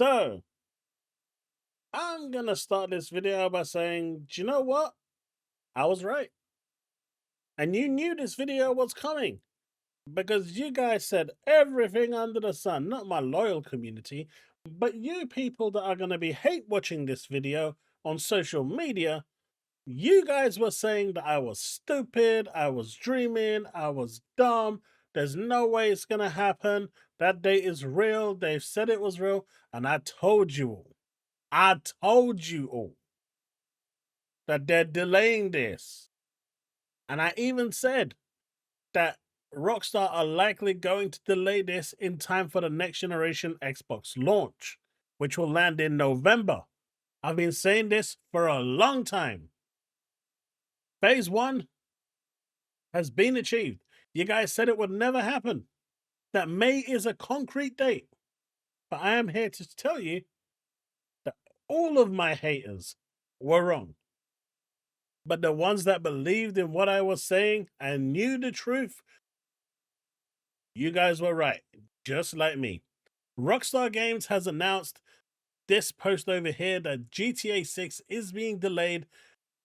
So, I'm gonna start this video by saying, do you know what? I was right. And you knew this video was coming because you guys said everything under the sun, not my loyal community, but you people that are gonna be hate watching this video on social media. You guys were saying that I was stupid, I was dreaming, I was dumb. There's no way it's gonna happen. That date is real. They've said it was real, and I told you all. I told you all that they're delaying this. And I even said that Rockstar are likely going to delay this in time for the next generation Xbox launch, which will land in November. I've been saying this for a long time. Phase 1 has been achieved. You guys said it would never happen. That May is a concrete date. But I am here to tell you that all of my haters were wrong. But the ones that believed in what I was saying and knew the truth, you guys were right, just like me. Rockstar Games has announced this post over here that GTA 6 is being delayed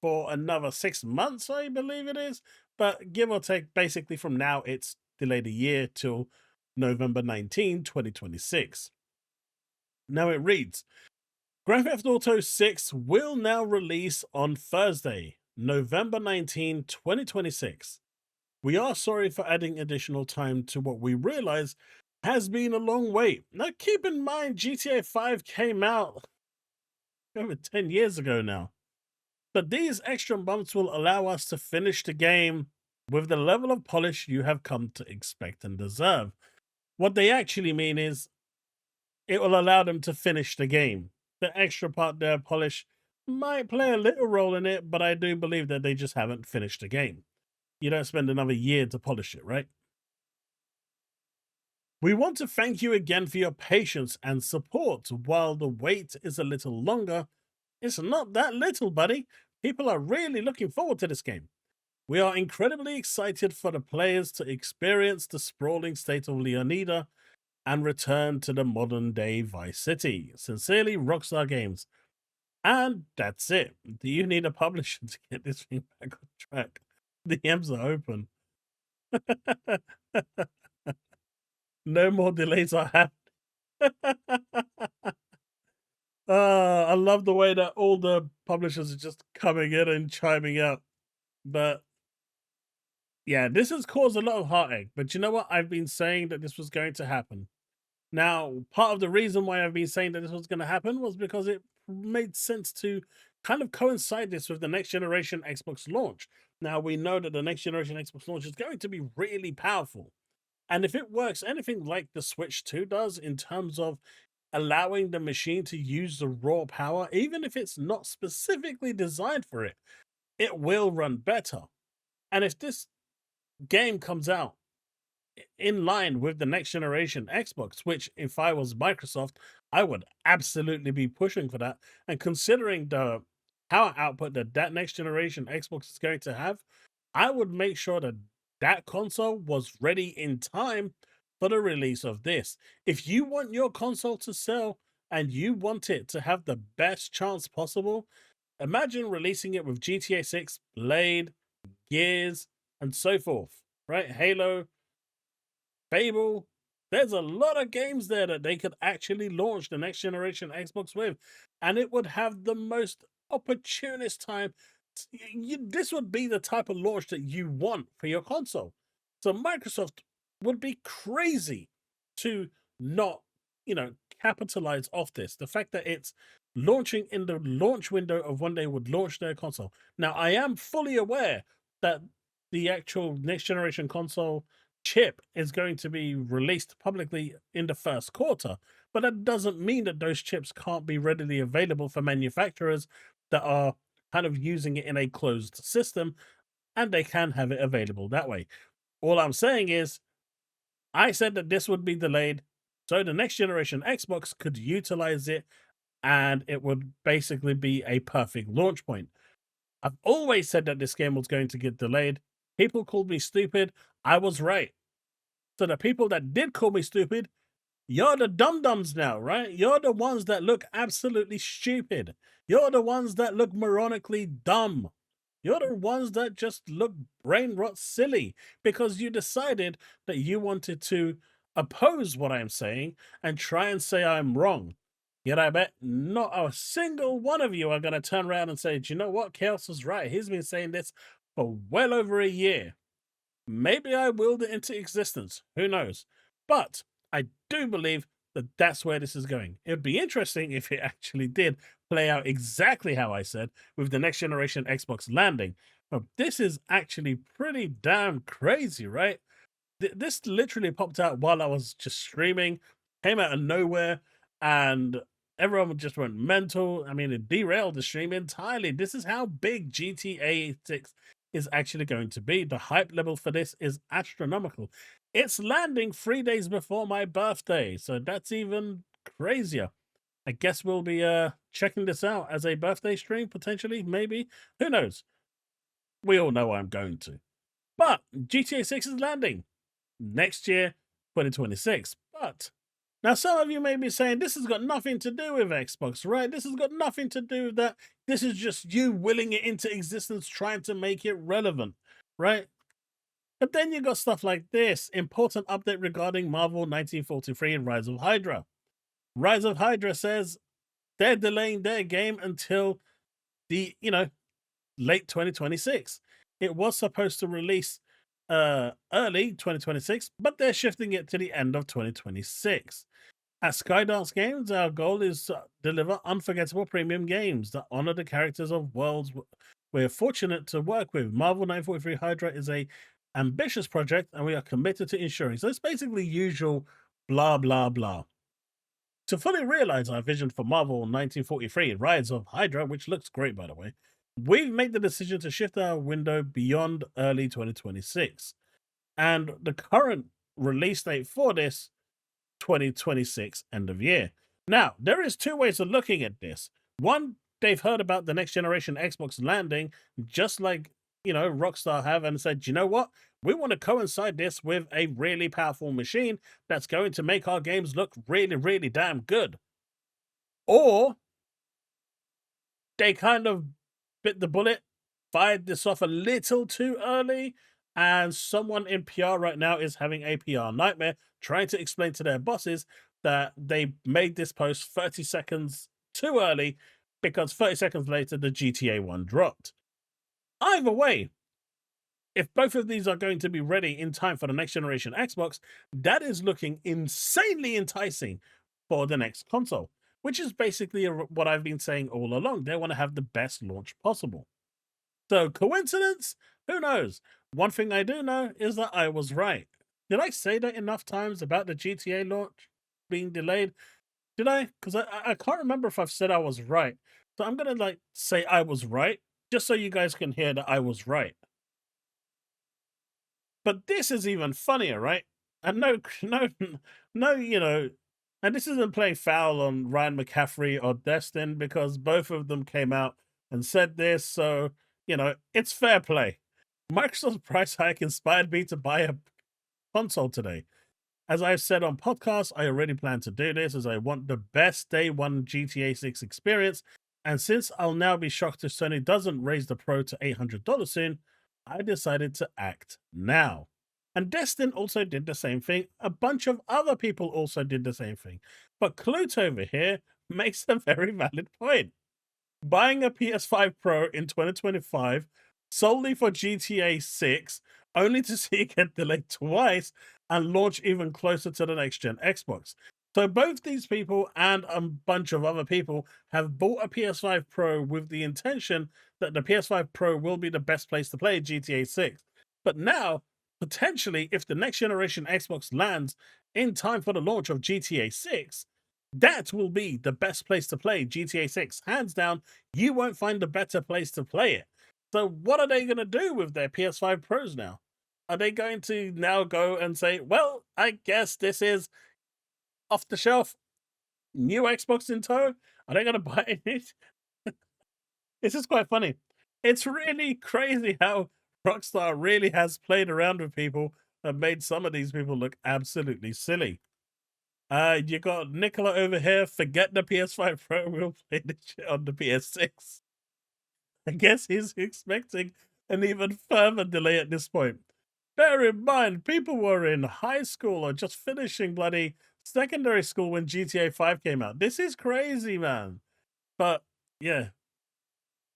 for another 6 months, I believe it is. But give or take, basically from now, it's delayed a year till November 19, 2026. Now it reads, Grand Theft Auto 6 will now release on Thursday, November 19, 2026. We are sorry for adding additional time to what we realize has been a long wait. Now keep in mind GTA 5 came out over 10 years ago now. But these extra months will allow us to finish the game with the level of polish you have come to expect and deserve. What they actually mean is it will allow them to finish the game. The extra part there, polish, might play a little role in it, but I do believe that they just haven't finished the game. You don't spend another year to polish it, right? We want to thank you again for your patience and support. While the wait is a little longer, it's not that little, buddy. People are really looking forward to this game. We are incredibly excited for the players to experience the sprawling state of Leonida and return to the modern day Vice City. Sincerely, Rockstar Games. And that's it. Do you need a publisher to get this thing back on track? The DMs are open. No more delays are happening. I love the way that all the publishers are just coming in and chiming out. But yeah, this has caused a lot of heartache. But you know what? I've been saying that this was going to happen. Now, part of the reason why I've been saying that this was going to happen was because it made sense to kind of coincide this with the next generation Xbox launch. Now, we know that the next generation Xbox launch is going to be really powerful. And if it works anything like the Switch 2 does in terms of allowing the machine to use the raw power, even if it's not specifically designed for it, it will run better. And if this game comes out in line with the next generation Xbox, which if I was Microsoft, I would absolutely be pushing for that. And considering the power output that that next generation Xbox is going to have, I would make sure that that console was ready in time for the release of this. If you want your console to sell and you want it to have the best chance possible, imagine releasing it with GTA 6, Blade, Gears, and so forth, right? Halo, Fable. There's a lot of games there that they could actually launch the next generation Xbox with, and it would have the most opportunist time. This would be the type of launch that you want for your console. So Microsoft would be crazy to not, capitalize off this. The fact that it's launching in the launch window of when they would launch their console. Now, I am fully aware that the actual next generation console chip is going to be released publicly in the first quarter, but that doesn't mean that those chips can't be readily available for manufacturers that are kind of using it in a closed system, and they can have it available that way. All I'm saying is, I said that this would be delayed so the next generation Xbox could utilize it and it would basically be a perfect launch point. I've always said that this game was going to get delayed. People called me stupid. I was right. So the people that did call me stupid, You're the dum-dums now, right? You're the ones that look absolutely stupid. You're the ones that look moronically dumb. You're the ones that just look brain rot silly because you decided that you wanted to oppose what I'm saying and try and say I'm wrong. Yet I bet not a single one of you are going to turn around and say, do you know what? Chaos was right. He's been saying this for well over a year. Maybe I willed it into existence. Who knows? But I do believe that that's where this is going. It would be interesting if it actually did play out exactly how I said with the next generation Xbox landing. But this is actually pretty damn crazy, right? This literally popped out while I was just streaming, came out of nowhere, and everyone just went mental. I mean, it derailed the stream entirely. This is how big GTA 6 is actually going to be. The hype level for this is astronomical. It's landing 3 days before my birthday, so that's even crazier. I guess we'll be checking this out as a birthday stream, potentially, maybe. Who knows? We all know I'm going to. But GTA 6 is landing next year, 2026. But now some of you may be saying this has got nothing to do with Xbox, right? This has got nothing to do with that. This is just you willing it into existence, trying to make it relevant, right? But then you got stuff like this. Important update regarding Marvel 1943 and Rise of Hydra. Rise of Hydra says they're delaying their game until the, late 2026. It was supposed to release early 2026, but they're shifting it to the end of 2026. At Skydance Games, our goal is to deliver unforgettable premium games that honor the characters of worlds we're fortunate to work with. Marvel 943 Hydra is a ambitious project, and we are committed to ensuring. So it's basically usual blah blah blah. To fully realize our vision for Marvel 1943 Rise of Hydra, which looks great by the way, we've made the decision to shift our window beyond early 2026. And the current release date for this 2026 end of year. Now, there is two ways of looking at this. One, they've heard about the next generation Xbox landing, just like, Rockstar have, and said, you know what? We want to coincide this with a really powerful machine that's going to make our games look really, really damn good. Or they kind of bit the bullet, fired this off a little too early, and someone in PR right now is having a PR nightmare trying to explain to their bosses that they made this post 30 seconds too early because 30 seconds later the GTA 1 dropped. Either way, if both of these are going to be ready in time for the next generation Xbox, that is looking insanely enticing for the next console, which is basically what I've been saying all along. They want to have the best launch possible. So, coincidence? Who knows? One thing I do know is that I was right. Did I say that enough times about the GTA launch being delayed? Did I? Because I can't remember if I've said I was right. So I'm gonna say I was right, just so you guys can hear that I was right. But this is even funnier, right? And no, and this isn't playing foul on Ryan McCaffrey or Destin because both of them came out and said this, so it's fair play. Microsoft's price hike inspired me to buy a console today. As I've said on podcasts, I already plan to do this as I want the best day one GTA 6 experience. And since I'll now be shocked if Sony doesn't raise the Pro to $800 soon, I decided to act now. And Destin also did the same thing. A bunch of other people also did the same thing. But Clute over here makes a very valid point. Buying a PS5 Pro in 2025 solely for GTA 6, only to see it get delayed twice and launch even closer to the next gen Xbox. So both these people and a bunch of other people have bought a PS5 Pro with the intention that the PS5 Pro will be the best place to play GTA 6. But now, potentially, if the next generation Xbox lands in time for the launch of GTA 6, that will be the best place to play GTA 6. Hands down, you won't find a better place to play it. So what are they going to do with their PS5 Pros now? Are they going to now go and say, well, I guess this is off the shelf, new Xbox in tow? Are they going to buy it? This is quite funny. It's really crazy how Rockstar really has played around with people and made some of these people look absolutely silly. You got Nicola over here. Forget the PS5 Pro. We'll play the shit on the PS6. I guess he's expecting an even further delay at this point. Bear in mind, people were in high school or just finishing bloody secondary school when GTA 5 came out. This is crazy, man. But yeah,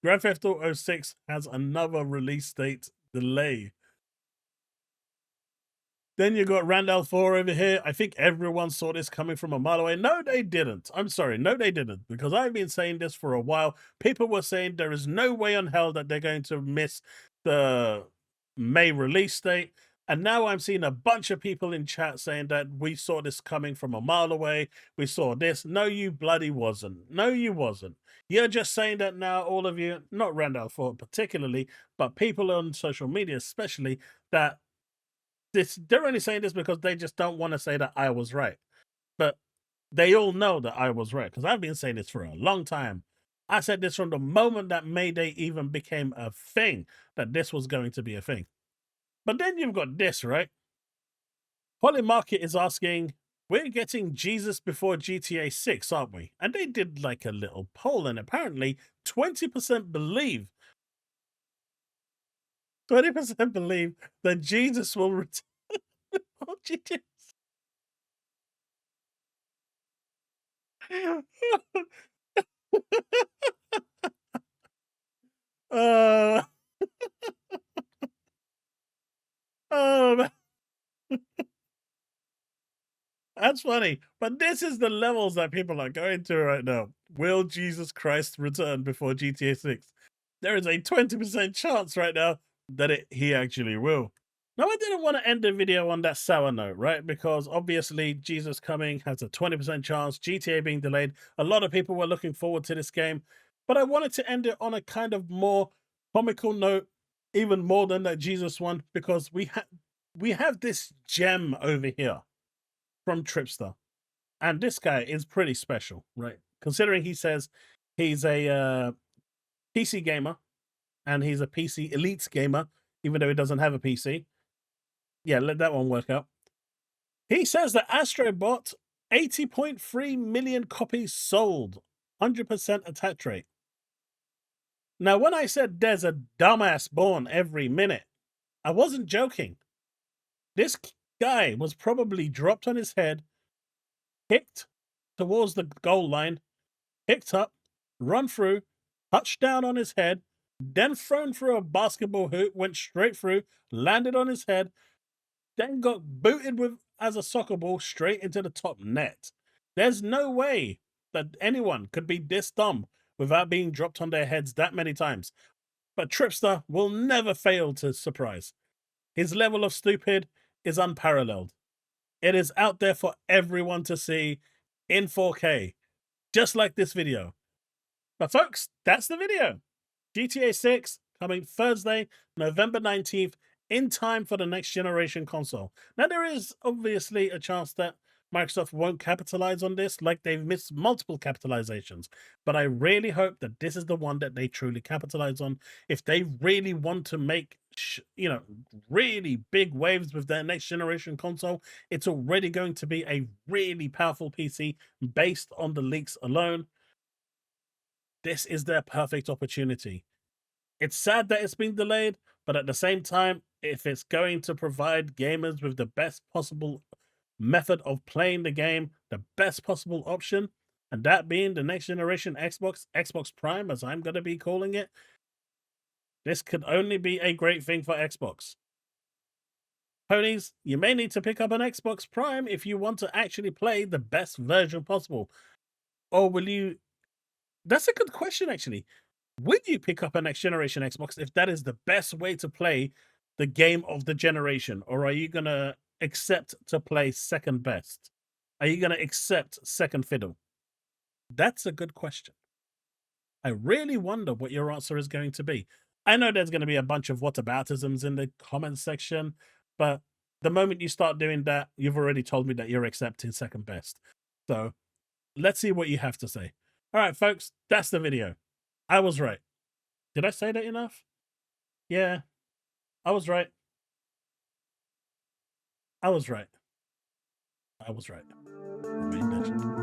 Grand Theft Auto 6 has another release date delay. Then you got Randall 4 over here. I think everyone saw this coming from a mile away. No, they didn't. I'm sorry. No, they didn't. Because I've been saying this for a while. People were saying there is no way on hell that they're going to miss the May release date. And now I'm seeing a bunch of people in chat saying that we saw this coming from a mile away. We saw this. No, you bloody wasn't. No, you wasn't. You're just saying that now, all of you, not Randall 4 particularly, but people on social media especially, that they're only saying this because they just don't want to say that I was right. But they all know that I was right because I've been saying this for a long time. I said this from the moment that Mayday even became a thing, that this was going to be a thing. But then you've got this, right? Polymarket is asking, we're getting Jesus before GTA 6, aren't we? And they did like a little poll, and apparently 20% believe 20% believe that Jesus will return on GTA. uh, oh, that's funny. But this is the levels that people are going to right now. Will Jesus Christ return before GTA 6? There is a 20% chance right now that he actually will. Now, I didn't want to end the video on that sour note, right? Because obviously, Jesus coming has a 20% chance, GTA being delayed. A lot of people were looking forward to this game. But I wanted to end it on a kind of more comical note, even more than that Jesus one, because we have this gem over here from Tripster. And this guy is pretty special, right? Considering he says he's a PC gamer and he's a PC elite gamer, even though he doesn't have a PC. Yeah, let that one work out. He says that Astrobot, 80.3 million copies sold, 100% attach rate. Now, when I said there's a dumbass born every minute, I wasn't joking. This guy was probably dropped on his head, kicked towards the goal line, picked up, run through, touched down on his head, then thrown through a basketball hoop, went straight through, landed on his head, then got booted with as a soccer ball straight into the top net. There's no way that anyone could be this dumb without being dropped on their heads that many times. But Tripster will never fail to surprise. His level of stupid is unparalleled. It is out there for everyone to see in 4K, just like this video. But folks, that's the video. GTA 6 coming Thursday, November 19th, in time for the next generation console. Now, there is obviously a chance that Microsoft won't capitalize on this, like they've missed multiple capitalizations. But I really hope that this is the one that they truly capitalize on. If they really want to make, really big waves with their next generation console, it's already going to be a really powerful PC based on the leaks alone. This is their perfect opportunity. It's sad that it's been delayed, but at the same time, if it's going to provide gamers with the best possible method of playing the game, the best possible option, and that being the next generation Xbox Prime, as I'm going to be calling it, this could only be a great thing for Xbox. Ponies, you may need to pick up an Xbox Prime if you want to actually play the best version possible. Or will you... That's a good question, actually. Would you pick up a next generation Xbox if that is the best way to play the game of the generation? Or are you going to accept to play second best? Are you going to accept second fiddle? That's a good question. I really wonder what your answer is going to be. I know there's going to be a bunch of whataboutisms in the comment section, but the moment you start doing that, you've already told me that you're accepting second best. So let's see what you have to say. All right, folks, that's the video. I was right. Did I say that enough? Yeah, I was right. I was right. I was right. Remain legend.